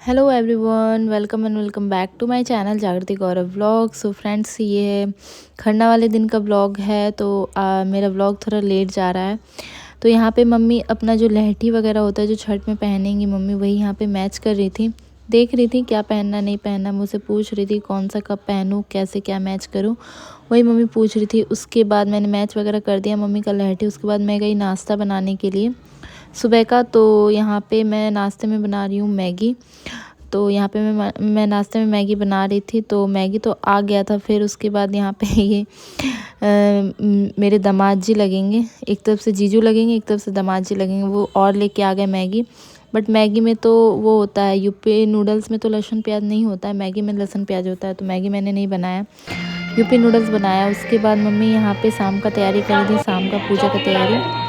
Hello everyone, welcome and welcome back to my channel Jagriti Gaurav vlog. So friends, ये है खरना वाले दिन का व्लॉग है। तो मेरा व्लॉग थोड़ा लेट जा रहा है। तो यहाँ पे मम्मी अपना जो लहठी वगैरह होता है जो छठ में पहनेंगी मम्मी, वही यहाँ पे मैच कर रही थी। देख रही थी क्या पहनना नहीं पहनना, मुझसे पूछ रही थी कौन सा कब पहनूँ, कैसे क्या मैच करूँ, वही मम्मी पूछ रही थी। उसके बाद मैंने मैच वगैरह कर दिया मम्मी का लहठी। उसके बाद मैं गई नाश्ता बनाने के लिए सुबह का। तो यहाँ पे मैं नाश्ते में बना रही हूँ मैगी। तो यहाँ पे मैं नाश्ते में मैगी बना रही थी, तो मैगी तो आ गया था। फिर उसके बाद यहाँ पे ये मेरे दामाद जी लगेंगे, एक तरफ से जीजू लगेंगे, एक तरफ से दामाद जी लगेंगे, वो और लेके आ गए मैगी। बट मैगी में तो वो होता है, यूपी नूडल्स में तो लहसुन प्याज नहीं होता है, मैगी में लहसुन प्याज होता है। तो मैगी मैंने नहीं बनाया, यूपी नूडल्स बनाया। उसके बाद मम्मी यहाँ पे शाम का तैयारी कर रही थी, शाम का पूजा का तैयारी।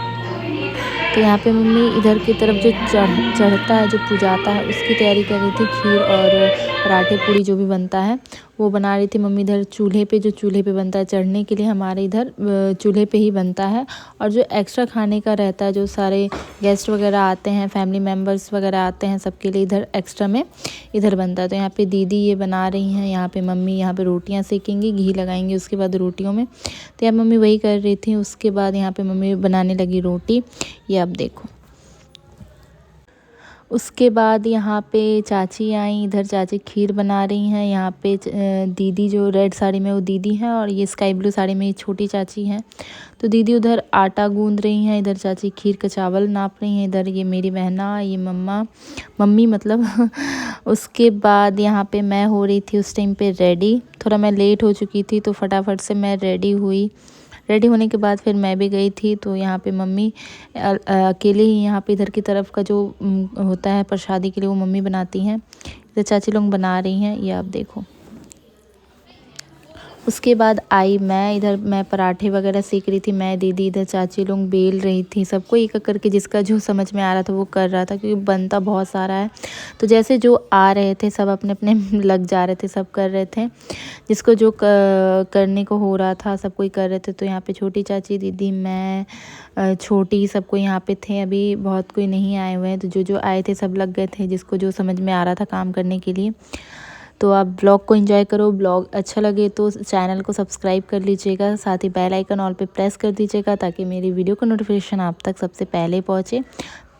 तो यहाँ पे मम्मी इधर की तरफ जो चढ़ता है, जो पूजाता है, उसकी तैयारी कर रही थी। खीर और पराठे पूड़ी जो भी बनता है वो बना रही थी मम्मी इधर चूल्हे पे। जो चूल्हे पे बनता है चढ़ने के लिए, हमारे इधर चूल्हे पे ही बनता है। और जो एक्स्ट्रा खाने का रहता है, जो सारे गेस्ट वगैरह आते हैं, फैमिली मेम्बर्स वगैरह आते हैं, सबके लिए इधर एक्स्ट्रा में इधर बनता है। तो यहाँ पे दीदी ये बना रही हैं, यहाँ पे मम्मी यहाँ पे रोटियाँ सेकेंगी, घी लगाएंगी उसके बाद रोटियों में। तो यहाँ मम्मी वही कर रही थी। उसके बाद यहाँ पे मम्मी बनाने लगी रोटी, ये आप देखो। उसके बाद यहाँ पे चाची आई, इधर चाची खीर बना रही हैं। यहाँ पे दीदी जो रेड साड़ी में वो दीदी हैं, और ये स्काई ब्लू साड़ी में ये छोटी चाची हैं। तो दीदी उधर आटा गूंद रही हैं, इधर चाची खीर का चावल नाप रही हैं, इधर ये मेरी बहना, ये मम्मी मतलब उसके बाद यहाँ पे मैं हो रही थी उस टाइम पे रेडी। थोड़ा मैं लेट हो चुकी थी, तो फटाफट से मैं रेडी हुई। रेडी होने के बाद फिर मैं भी गई थी। तो यहाँ पे मम्मी अकेले ही यहाँ पे इधर की तरफ का जो होता है प्रसादी के लिए, वो मम्मी बनाती हैं। इधर चाची लोग बना रही हैं, ये आप देखो। उसके बाद आई मैं, इधर मैं पराठे वगैरह सेक रही थी, मैं दीदी इधर चाची लोग बेल रही थी। सबको एक एक करके जिसका जो समझ में आ रहा था वो कर रहा था, क्योंकि बनता बहुत सारा है। तो जैसे जो आ रहे थे सब अपने अपने लग जा रहे थे, सब कर रहे थे, जिसको जो करने को हो रहा था सब कोई कर रहे थे। तो यहाँ पे छोटी चाची, दीदी, मैं, छोटी, सबको यहाँ पे थे। अभी बहुत कोई नहीं आए हुए हैं, तो जो जो आए थे सब लग गए थे, जिसको जो समझ में आ रहा था काम करने के लिए। तो आप ब्लॉग को एंजॉय करो। ब्लॉग अच्छा लगे तो चैनल को सब्सक्राइब कर लीजिएगा, साथ ही बेल आइकन ऑल पे प्रेस कर दीजिएगा, ताकि मेरी वीडियो का नोटिफिकेशन आप तक सबसे पहले पहुँचे।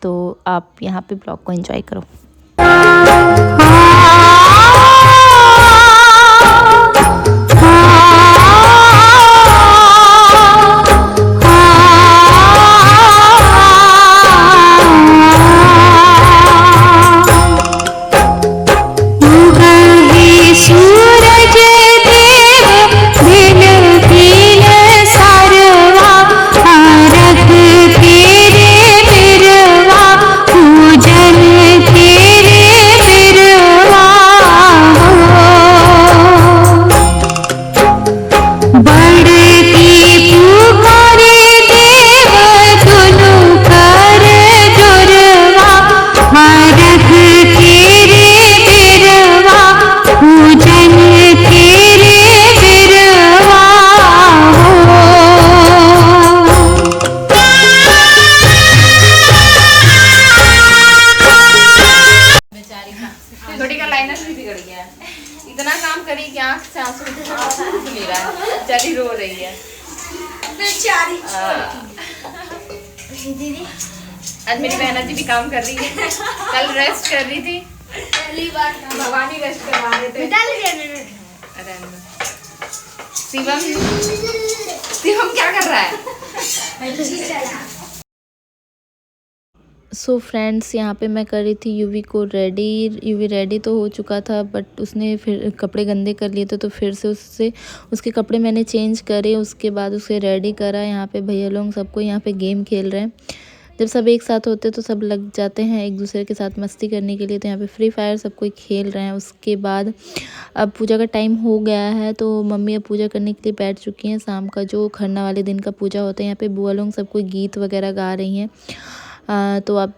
तो आप यहाँ पे ब्लॉग को एंजॉय करो। छोटी का लाइनर भी बिगड़ गया है। इतना काम करी कि आंख से आंसू नहीं रहा है, चली रो रही है। आज मेरी बहना जी भी काम कर रही है, कल रेस्ट कर रही थी। पहली बार भवानी रेस्ट करवा रहे थे। शिवम क्या कर रहा है? सो फ्रेंड्स, यहाँ पे मैं कर रही थी यूवी को रेडी। यूवी रेडी तो हो चुका था, बट उसने फिर कपड़े गंदे कर लिए थे, तो फिर से उसके कपड़े मैंने चेंज करे। उसके बाद उसे रेडी करा। यहाँ पे भैया लोग सबको यहाँ पे गेम खेल रहे हैं। जब सब एक साथ होते तो सब लग जाते हैं एक दूसरे के साथ मस्ती करने के लिए। तो यहाँ पे फ्री फायर सब कोई खेल रहे हैं। उसके बाद अब पूजा का टाइम हो गया है, तो मम्मी अब पूजा करने के लिए बैठ चुकी हैं। शाम का जो खरना वाले दिन का पूजा होता है, यहाँ पे बुआ लोग सब कोई गीत वगैरह गा रही हैं। तो अब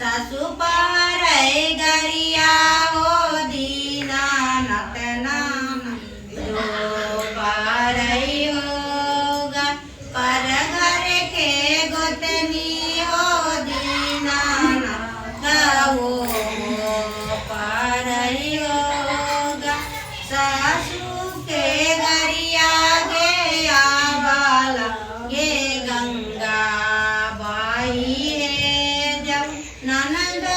सासु पारई गरिया हो दीनानाथ नाम जो पारई होगा पर घर के गोतनी हो दीनानाथ वो पारई होगा सासु के गरिया गे आबाला ये गंगा बाई है जब ननद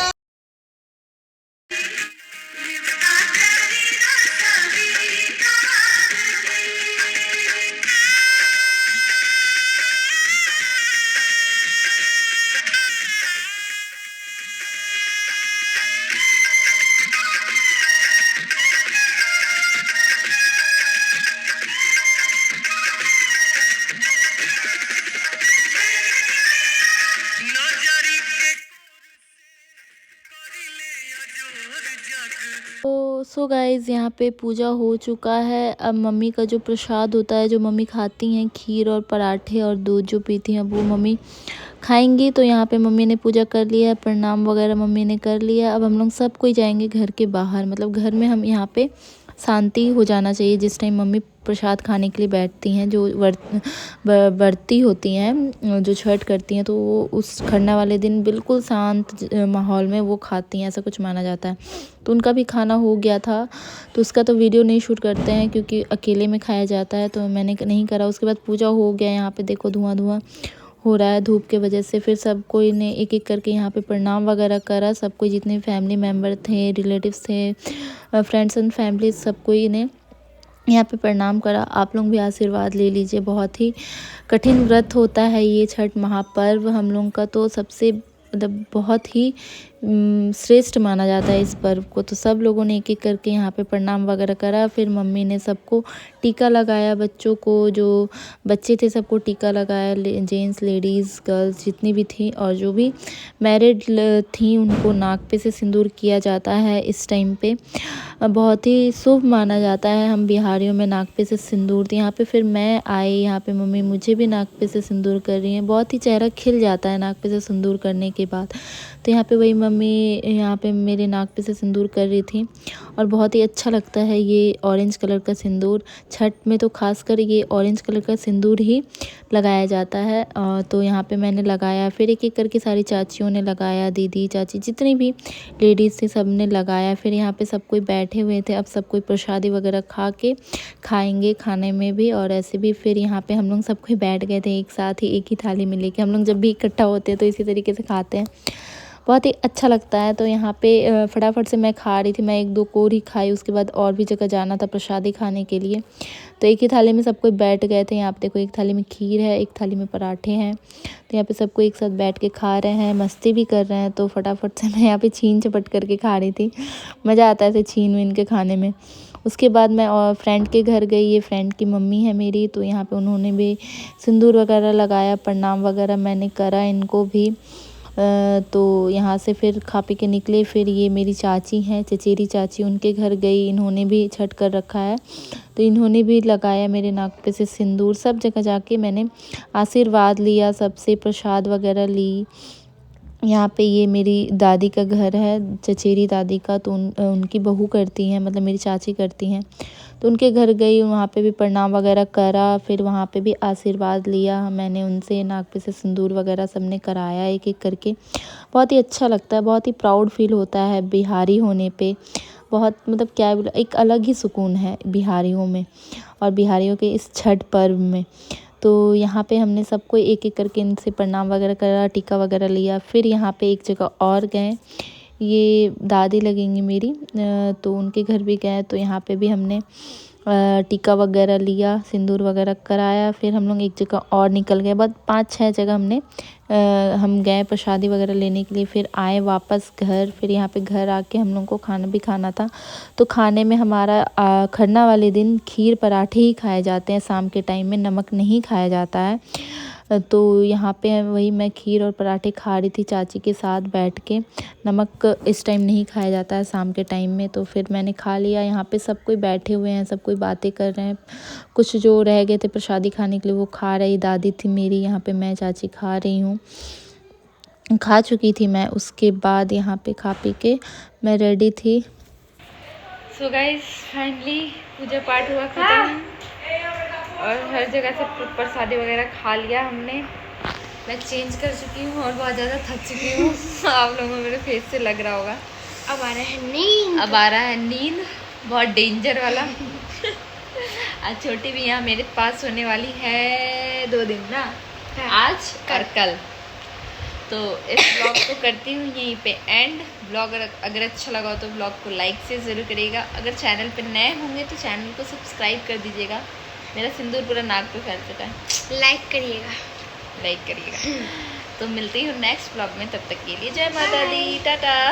तो सो गाइज़ यहाँ पे पूजा हो चुका है। अब मम्मी का जो प्रसाद होता है, जो मम्मी खाती हैं, खीर और पराठे और दूध जो पीती हैं, वो मम्मी खाएंगी। तो यहाँ पे मम्मी ने पूजा कर लिया, प्रणाम वगैरह मम्मी ने कर लिया। अब हम लोग सब कोई जाएंगे घर के बाहर, मतलब घर में हम यहाँ पे शांति हो जाना चाहिए जिस टाइम मम्मी प्रसाद खाने के लिए बैठती हैं। जो व्रती होती हैं, जो छठ करती हैं, तो वो उस खरना वाले दिन बिल्कुल शांत माहौल में वो खाती हैं, ऐसा कुछ माना जाता है। तो उनका भी खाना हो गया था, तो उसका तो वीडियो नहीं शूट करते हैं क्योंकि अकेले में खाया जाता है, तो मैंने नहीं करा। उसके बाद पूजा हो गया, यहाँ पे देखो धुआं धुआं हो रहा है धूप के वजह से। फिर सब कोई ने एक एक करके यहाँ पे प्रणाम वगैरह करा। सब कोई जितने फैमिली मेम्बर थे, रिलेटिव्स थे, फ्रेंड्स एंड फैमिली, सब कोई ने यहाँ पे प्रणाम करा। आप लोग भी आशीर्वाद ले लीजिए। बहुत ही कठिन व्रत होता है ये छठ महापर्व हम लोगों का, तो सबसे मतलब बहुत ही श्रेष्ठ माना जाता है इस पर्व को। तो सब लोगों ने एक एक करके यहाँ पे प्रणाम वगैरह करा। फिर मम्मी ने सबको टीका लगाया, बच्चों को, जो बच्चे थे सबको टीका लगाया, जेंट्स, लेडीज़, गर्ल्स जितनी भी थी, और जो भी मैरिड थी उनको नाक पे से सिंदूर किया जाता है इस टाइम पे। बहुत ही शुभ माना जाता है। हम बिहारियों में नाक पे से सिंदूर थी यहाँ पे। फिर मैं आई यहाँ पे, मम्मी मुझे भी नाक पे से सिंदूर कर रही हैं। बहुत ही चेहरा खिल जाता है नाक पे से सिंदूर करने के बाद। तो यहाँ पे वही मम्मी यहाँ पे मेरे नाक पे से सिंदूर कर रही थी, और बहुत ही अच्छा लगता है ये ऑरेंज कलर का सिंदूर। छठ में तो खासकर ये ऑरेंज कलर का सिंदूर ही लगाया जाता है। तो यहाँ पे मैंने लगाया, फिर एक एक करके सारी चाचियों ने लगाया, दीदी, चाची, जितनी भी लेडीज़ थी सब ने लगाया। फिर यहाँ पे सब कोई बैठे हुए थे। अब सब कोई प्रसादी वगैरह खा के खाएंगे, खाने में भी और ऐसे भी। फिर यहाँ पे हम लोग सब कोई बैठ गए थे एक साथ ही, एक ही थाली में लेके। हम लोग जब भी इकट्ठा होते हैं तो इसी तरीके से खाते हैं, बहुत ही अच्छा लगता है। तो यहाँ पे फटाफट से मैं खा रही थी, मैं एक दो कोर ही खाई, उसके बाद और भी जगह जाना था प्रसादी खाने के लिए। तो एक ही थाली में सब कोई बैठ गए थे। यहाँ पे देखो, एक थाली में खीर है, एक थाली में पराठे हैं। तो यहाँ पे सबको एक साथ बैठ के खा रहे हैं, मस्ती भी कर रहे हैं। तो फटाफट से मैं यहाँ पे छीन झपट करके खा रही थी। मज़ा आता है ऐसे छीन वीन के खाने में। उसके बाद मैं और फ्रेंड के घर गई। ये फ्रेंड की मम्मी है मेरी, तो यहाँ पे उन्होंने भी सिंदूर वगैरह लगाया, प्रणाम वगैरह मैंने करा इनको भी। तो यहाँ से फिर खा पी के निकले। फिर ये मेरी चाची हैं, चचेरी चाची, उनके घर गई। इन्होंने भी छठ कर रखा है, तो इन्होंने भी लगाया मेरे नाक पे से सिंदूर। सब जगह जाके मैंने आशीर्वाद लिया, सबसे प्रसाद वगैरह ली। यहाँ पे ये मेरी दादी का घर है, चचेरी दादी का, तो उनकी बहू करती हैं, मतलब मेरी चाची करती हैं। तो उनके घर गई, वहाँ पे भी प्रणाम वगैरह करा। फिर वहाँ पे भी आशीर्वाद लिया मैंने उनसे, नाक पे से सिंदूर वगैरह सब ने कराया एक एक करके। बहुत ही अच्छा लगता है, बहुत ही प्राउड फील होता है बिहारी होने पे। बहुत मतलब क्या बोला, एक अलग ही सुकून है बिहारियों में और बिहारियों के इस छठ पर्व में। तो यहाँ पे हमने सबको एक एक करके इनसे प्रणाम वगैरह करा, टीका वगैरह लिया। फिर यहाँ पे एक जगह और गए, ये दादी लगेंगी मेरी, तो उनके घर भी गए। तो यहाँ पे भी हमने टीका वगैरह लिया, सिंदूर वगैरह कराया। फिर हम लोग एक जगह और निकल गए, बहुत 5-6 जगह हम गए प्रसादी वगैरह लेने के लिए। फिर आए वापस घर। फिर यहाँ पे घर आके हम लोग को खाना भी खाना था। तो खाने में हमारा खरना वाले दिन खीर पराठे ही खाए जाते हैं, शाम के टाइम में नमक नहीं खाया जाता है। तो यहाँ पे वही मैं खीर और पराठे खा रही थी चाची के साथ बैठ के। नमक इस टाइम नहीं खाया जाता है शाम के टाइम में, तो फिर मैंने खा लिया। यहाँ पे सब कोई बैठे हुए हैं, सब कोई बातें कर रहे हैं। कुछ जो रह गए थे प्रसादी खाने के लिए वो खा रही दादी थी मेरी, यहाँ पे मैं चाची खा रही हूँ। खा चुकी थी मैं। उसके बाद यहाँ पे खा पी के मैं रेडी थी। सो गाइस फाइनली पूजा पाठ हुआ खत्म और हर जगह से प्रसादी वगैरह खा लिया हमने। मैं चेंज कर चुकी हूँ और बहुत ज़्यादा थक चुकी हूँ। आप लोगों को मेरे फेस से लग रहा होगा। अब आ रहा है नींद बहुत डेंजर वाला। आज छोटी भी यहाँ मेरे पास होने वाली है 2 दिन ना, आज और कल। तो इस ब्लॉग को करती हूँ यहीं पे एंड। ब्लॉग अगर अच्छा लगा हो तो ब्लॉग को लाइक से ज़रूर करिएगा। अगर चैनल पे नए होंगे तो चैनल को सब्सक्राइब कर दीजिएगा। मेरा सिंदूर पूरा नाक पे फैल चुका है। लाइक करिएगा। तो मिलती हूँ नेक्स्ट ब्लॉग में, तब तक के लिए जय माता दी, टाटा।